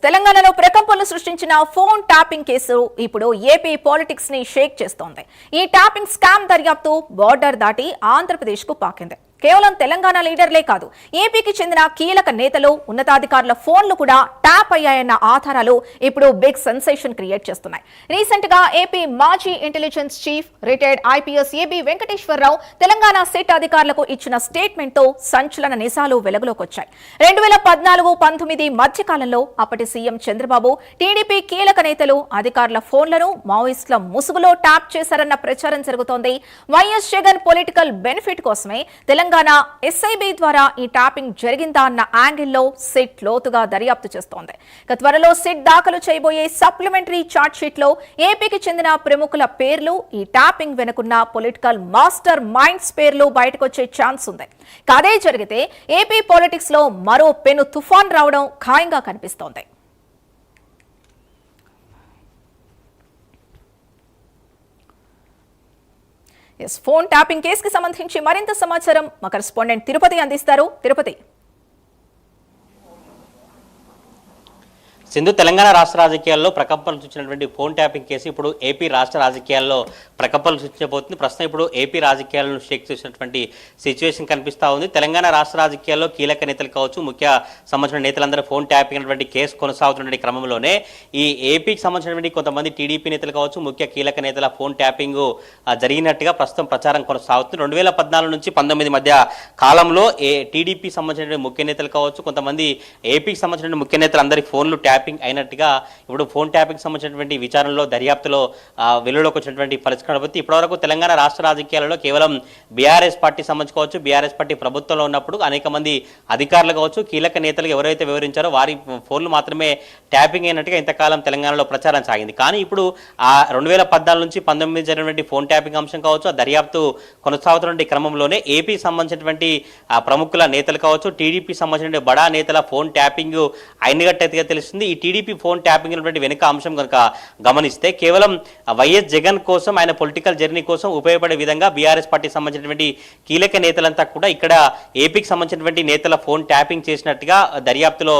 తెలంగాణలో ప్రకంపనలు సృష్టించిన ఫోన్ ట్యాపింగ్ కేసు ఇప్పుడు ఏపీ పాలిటిక్స్ ని షేక్ చేస్తోంది. ఈ ట్యాపింగ్ స్కామ్ దర్యాప్తు బోర్డర్ దాటి ఆంధ్రప్రదేశ్ కు పాకింది. కేవలం తెలంగాణ లీడర్లే కాదు, ఏపీకి చెందిన కీలక నేతలు, ఉన్నతాధికారుల ఫోన్లు కూడా ట్యాప్ అయ్యాయన్న ఆధారాలు ఇప్పుడు బిగ్ సెన్సేషన్ క్రియేట్ చేస్తున్నాయి. రీసెంట్ గా ఏపీ మాజీ intelligence chief retired IPS AB Venkateswara Rao Telangana SIT అధికారులకు ఇచ్చిన స్టేట్మెంట్ తో సంచలన నిజాలు వెలుగులోకి వచ్చాయి. 2014-19 మధ్య కాలంలో అప్పటి సీఎం చంద్రబాబు, టీడీపీ కీలక నేతలు, అధికారుల ఫోన్లను మావోయిస్టుల ముసుగులో ట్యాప్ చేశారన్న ప్రచారం జరుగుతోంది. వైఎస్ జగన్ పొలిటికల్ బెనిఫిట్ కోసమే తెలంగాణ ఎస్ఐబీ ద్వారా ఈ ట్యాపింగ్ జరిగిందా అన్న యాంగిల్లో సిట్ లోతుగా దర్యాప్తు చేస్తోంది. త్వరలో సిట్ దాఖలు చేయబోయే సప్లిమెంటరీ ఛార్జ్ షీట్ లో ఏపీకి చెందిన ప్రముఖుల పేర్లు, ఈ ట్యాపింగ్ వెనుకున్న పొలిటికల్ మాస్టర్ మైండ్స్ పేర్లు బయటకొచ్చే ఛాన్స్ ఉంది. అదే జరిగితే ఏపీ పాలిటిక్స్ లో మరో పెను తుఫాన్ రావడం ఖాయంగా కనిపిస్తోంది. ఫోన్ ట్యాపింగ్ కేసుకి సంబంధించి మరింత సమాచారం మా కరెస్పాండెంట్ తిరుపతి అందిస్తారు. తిరుపతి. సింధు, తెలంగాణ రాష్ట్ర రాజకీయాల్లో ప్రకంపనలు సృష్టించినటువంటి ఫోన్ ట్యాపింగ్ కేసు ఇప్పుడు ఏపీ రాష్ట్ర రాజకీయాల్లో ప్రకంపనలు సృష్టించబోతుంది. ప్రస్తుతం ఇప్పుడు ఏపీ రాజకీయాలను షేక్ చేసినటువంటి సిచ్యువేషన్ కనిపిస్తూ ఉంది. తెలంగాణ రాష్ట్ర రాజకీయాల్లో కీలక నేతలు కావచ్చు, ముఖ్య సంబంధించిన నేతలందరూ ఫోన్ ట్యాపింగ్ అనేటువంటి కేసు కొనసాగుతున్నటువంటి క్రమంలోనే ఈ ఏపీకి సంబంధించినటువంటి కొంతమంది టీడీపీ నేతలు కావచ్చు, ముఖ్య కీలక నేతల ఫోన్ ట్యాపింగ్ జరిగినట్టుగా ప్రస్తుతం ప్రచారం కొనసాగుతుంది. 2014 నుంచి 19 మధ్య కాలంలో టీడీపీ సంబంధించిన ముఖ్య నేతలు కావచ్చు, కొంతమంది ఏపీకి సంబంధించిన ముఖ్య నేతలు అందరి ఫోన్లు ట్యాపింగ్ అయినట్టుగా ఇప్పుడు ఫోన్ ట్యాపింగ్ సంబంధించినటువంటి విచారణలో దర్యాప్తులో వెలుగులోకి వచ్చినటువంటి పరిస్థితి కనబడుతుంది. ఇప్పటివరకు తెలంగాణ రాష్ట్ర రాజకీయాలలో కేవలం బీఆర్ఎస్ పార్టీ సంబంధించుకోవచ్చు, బీఆర్ఎస్ పార్టీ ప్రభుత్వంలో ఉన్నప్పుడు అనేక మంది అధికారులు కావచ్చు, కీలక నేతలు ఎవరైతే వివరించారో వారి ఫోన్లు మాత్రమే ట్యాపింగ్ అయినట్టుగా ఇంతకాలం తెలంగాణలో ప్రచారం సాగింది. కానీ ఇప్పుడు ఆ 2014 నుంచి 19 జరిగినటువంటి ఫోన్ ట్యాపింగ్ అంశం కావచ్చు, ఆ దర్యాప్తు కొనసాగుతున్న క్రమంలోనే ఏపీ సంబంధించినటువంటి ప్రముఖుల నేతలు కావచ్చు, టీడీపీ సంబంధించిన బడా నేతల ఫోన్ ట్యాపింగ్ అయినట్టుగా తెలుస్తుంది. ఈ టీడీపీ ఫోన్ ట్యాపింగ్ వెనుక అంశం కనుక గమనిస్తే కేవలం వైఎస్ జగన్ కోసం, ఆయన పొలిటికల్ జర్నీ కోసం ఉపయోగపడే విధంగా బీఆర్ఎస్ పార్టీ సంబంధించినటువంటి కీలక నేతలంతా కూడా ఇక్కడ ఏపీకి సంబంధించినటువంటి నేతల ఫోన్ ట్యాపింగ్ చేసినట్టుగా దర్యాప్తులో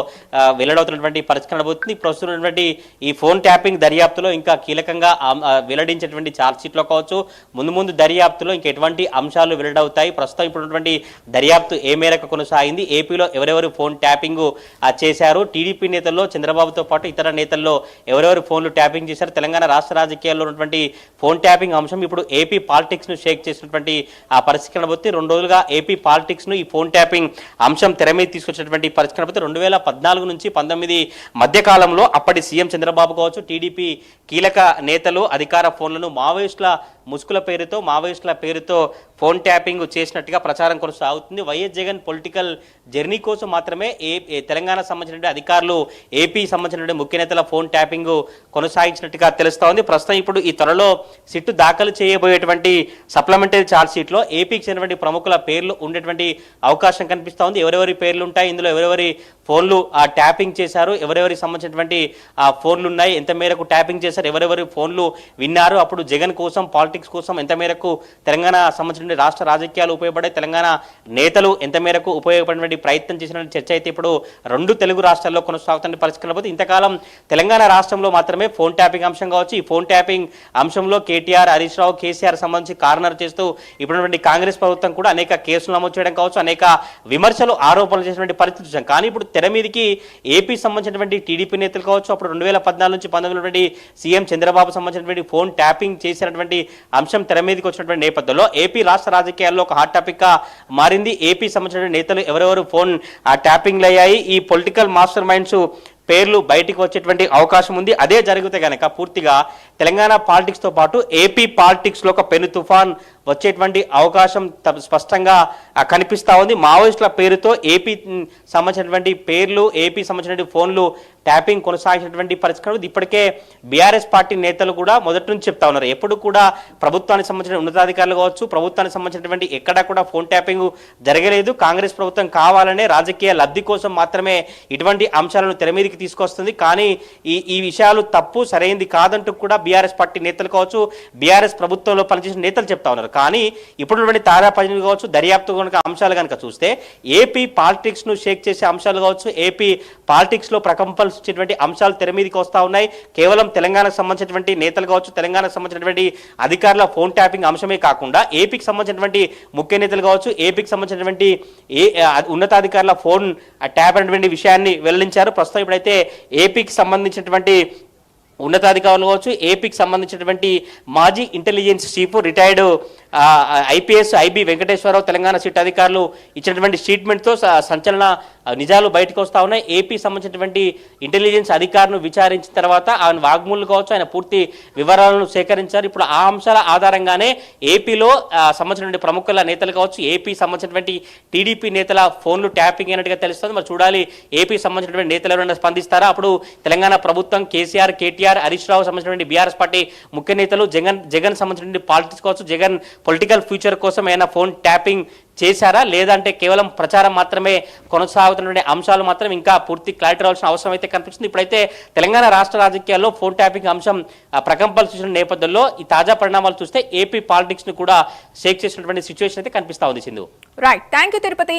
వెల్లడవుతున్నటువంటి పరిస్థితి కనబడుతుంది. ప్రస్తుతం ఈ ఫోన్ ట్యాపింగ్ దర్యాప్తులో ఇంకా కీలకంగా వెల్లడించేటువంటి ఛార్జ్ షీట్లో కావచ్చు, ముందు దర్యాప్తులో ఇంకా ఎటువంటి అంశాలు వెల్లడవుతాయి, ప్రస్తుతం ఇప్పుడున్నటువంటి దర్యాప్తు ఏ మేరకు కొనసాగింది, ఏపీలో ఎవరెవరు ఫోన్ ట్యాపింగ్ చేశారు, టీడీపీ నేతల్లో చంద్రబాబుతో పాటు ఇతర నేతల్లో ఎవరెవరు ఫోన్లు ట్యాపింగ్ చేశారు, తెలంగాణ రాష్ట్ర రాజకీయాల్లో ఉన్నటువంటి ఫోన్ ట్యాపింగ్ అంశం ఇప్పుడు ఏపీ పాలిటిక్స్ ను షేక్ చేసినటువంటి ఆ పరిస్థితి కనబోతుంది. 2 రోజులుగా ఏపీ పాలిటిక్స్ ను ఈ ఫోన్ ట్యాపింగ్ అంశం తెర మీద తీసుకొచ్చినటువంటి పరిస్థితి కనబోతుంది. 2014 నుంచి 19 మధ్య కాలంలో అప్పటి సీఎం చంద్రబాబు కావచ్చు, టీడీపీ కీలక నేతలు అధికార ఫోన్లను మావోయిస్టుల ముసుగుల పేరుతో, మావోయిస్టుల పేరుతో ఫోన్ ట్యాపింగ్ చేసినట్టుగా ప్రచారం కొనసాగుతుంది. వైఎస్ జగన్ పొలిటికల్ జర్నీ కోసం మాత్రమే తెలంగాణ సంబంధించిన అధికారులు ఏపీ సంబంధించిన ముఖ్య నేతల ఫోన్ ట్యాపింగ్ కొనసాగించినట్టుగా తెలుస్తా ఉంది. ప్రస్తుతం ఇప్పుడు ఈ త్వరలో సిట్టు దాఖలు చేయబోయేటువంటి సప్లిమెంటరీ ఛార్జ్ షీట్ లో ఏపీకి చెందినటువంటి ప్రముఖుల పేర్లు ఉండేటువంటి అవకాశం కనిపిస్తా ఉంది. ఎవరెవరి పేర్లు ఉంటాయి, ఇందులో ఎవరెవరి ఫోన్లు ట్యాపింగ్ చేశారు, ఎవరెవరికి సంబంధించినటువంటి ఫోన్లు ఉన్నాయి, ఎంత మేరకు ట్యాపింగ్ చేశారు, ఎవరెవరి ఫోన్లు విన్నారు, అప్పుడు జగన్ కోసం, పాలిటిక్స్ కోసం ఎంత మేరకు తెలంగాణ సంబంధించిన రాష్ట్ర రాజకీయాలు ఉపయోగపడే, తెలంగాణ నేతలు ఎంత మేరకు ఉపయోగపడినటువంటి ప్రయత్నం చేసిన చర్చ అయితే ఇప్పుడు 2 తెలుగు రాష్ట్రాల్లో కొనసాగుతున్న పరిస్థితి కనబోతుంది. ఇంతకాలం తెలంగాణ రాష్ట్రంలో మాత్రమే ఫోన్ ట్యాపింగ్ అంశం కావచ్చు, ఈ ఫోన్ ట్యాపింగ్ అంశంలో కేటీఆర్, హరీష్ రావు, కేసీఆర్ సంబంధించి కార్నర్ చేస్తూ ఇప్పుడున్నటువంటి కాంగ్రెస్ ప్రభుత్వం కూడా అనేక కేసులు నమోదు చేయడం కావచ్చు, అనేక విమర్శలు, ఆరోపణలు చేసినటువంటి పరిస్థితి చూసాం. కానీ ఇప్పుడు తెర మీదకి ఏపీ సంబంధించినటువంటి టీడీపీ నేతలు కావచ్చు, అప్పుడు 2014 నుంచి 19 సీఎం చంద్రబాబు సంబంధించినటువంటి ఫోన్ ట్యాపింగ్ చేసినటువంటి అంశం తెర మీదకి వచ్చినటువంటి నేపథ్యంలో ఏపీ రాష్ట్ర రాజకీయాల్లో ఒక హాట్ టాపిక్ గా మారింది. ఏపీ సంబంధించిన నేతలు ఎవరెవరు ఫోన్ ట్యాపింగ్లు అయ్యాయి, ఈ పొలిటికల్ మాస్టర్ మైండ్స్ పేర్లు బయటికి వచ్చేటువంటి అవకాశం ఉంది. అదే జరిగితే కనుక పూర్తిగా తెలంగాణ పాలిటిక్స్ తో పాటు ఏపీ పాలిటిక్స్ లో ఒక పెను తుఫాన్ వచ్చేటువంటి అవకాశం స్పష్టంగా కనిపిస్తా ఉంది. మావోయిస్టుల పేరుతో ఏపీ సంబంధించినటువంటి పేర్లు, ఏపీ సంబంధించినటువంటి ఫోన్లు ట్యాపింగ్ కొనసాగించినటువంటి పరిస్థితి. ఇప్పటికే బీఆర్ఎస్ పార్టీ నేతలు కూడా మొదటి నుంచి చెప్తా ఉన్నారు, ఎప్పుడు కూడా ప్రభుత్వానికి సంబంధించిన ఉన్నతాధికారులు కావచ్చు, ప్రభుత్వానికి సంబంధించినటువంటి ఎక్కడా కూడా ఫోన్ ట్యాపింగ్ జరగలేదు, కాంగ్రెస్ ప్రభుత్వం కావాలనే రాజకీయ లబ్ధి కోసం మాత్రమే ఇటువంటి అంశాలను తెర మీదకి ఏపీకి తీసుకొస్తుంది. కానీ ఈ విషయాలు తప్పు, సరైంది కాదంటూ కూడా బీఆర్ఎస్ పార్టీ నేతలు కావచ్చు, బీఆర్ఎస్ ప్రభుత్వంలో పనిచేసిన నేతలు చెప్తా ఉన్నారు. కానీ ఇప్పుడున్నటువంటి తాజా పరిణామాలు కావచ్చు, దర్యాప్తు కనుక అంశాలు కనుక చూస్తే ఏపీ పాలిటిక్స్ ను షేక్ చేసే అంశాలు కావచ్చు, ఏపీ పాలిటిక్స్ లో ప్రకంపనలు ఇచ్చేటువంటి అంశాలు తెర మీదకి వస్తా ఉన్నాయి. కేవలం తెలంగాణకు సంబంధించినటువంటి నేతలు కావచ్చు, తెలంగాణకు సంబంధించినటువంటి అధికారుల ఫోన్ ట్యాపింగ్ అంశమే కాకుండా ఏపీకి సంబంధించినటువంటి ముఖ్య నేతలు కావచ్చు, ఏపీకి సంబంధించినటువంటి ఉన్నతాధికారుల ఫోన్ ట్యాప్ అనేటువంటి విషయాన్ని వెల్లడించారు. ప్రస్తుతం ఇప్పుడైతే ఏపీకి సంబంధించినటువంటి ఉన్నతాధికారులు కావచ్చు, ఏపీకి సంబంధించినటువంటి మాజీ intelligence chief retired IPS IB Venkateswara Rao Telangana SIT అధికారులు ఇచ్చినటువంటి స్టేట్మెంట్తో సంచలన నిజాలు బయటకు వస్తా ఉన్నాయి. ఏపీ సంబంధించినటువంటి ఇంటెలిజెన్స్ అధికారులను విచారించిన తర్వాత ఆయన వాగ్మూలు కావచ్చు, ఆయన పూర్తి వివరాలను సేకరించారు. ఇప్పుడు ఆ అంశాల ఆధారంగానే ఏపీలో సంబంధించినటువంటి ప్రముఖుల నేతలు కావచ్చు, ఏపీ సంబంధించినటువంటి టీడీపీ నేతల ఫోన్లు ట్యాపింగ్ అయినట్టుగా తెలుస్తుంది. మరి చూడాలి ఏపీ సంబంధించినటువంటి నేతలు ఎవరైనా స్పందిస్తారా. అప్పుడు తెలంగాణ ప్రభుత్వం కేసీఆర్, కేటీఆర్, హరీష్ రావు సంబంధించినటువంటి బీఆర్ఎస్ పార్టీ ముఖ్య నేతలు, జగన్ సంబంధించినటువంటి పాలిటిక్స్ కావచ్చు, జగన్ పొలిటికల్ ఫ్యూచర్ కోసం ఏమైనా ఫోన్ ట్యాపింగ్ చేశారా, లేదంటే కేవలం ప్రచారం మాత్రమే కొనసాగుతున్న అంశాలు మాత్రం ఇంకా పూర్తి క్లారిటీ రావాల్సిన అవసరం అయితే కనిపిస్తుంది. ఇప్పుడైతే తెలంగాణ రాష్ట్ర రాజకీయాల్లో ఫోన్ ట్యాపింగ్ అంశం ప్రకంపనలు చూసిన నేపథ్యంలో ఈ తాజా పరిణామాలు చూస్తే ఏపీ పాలిటిక్స్ ను కూడా షేక్ చేసినటువంటి సిచ్యువేషన్ అయితే కనిపిస్తా ఉంది. Sindhu. Right, thank you Tirupati.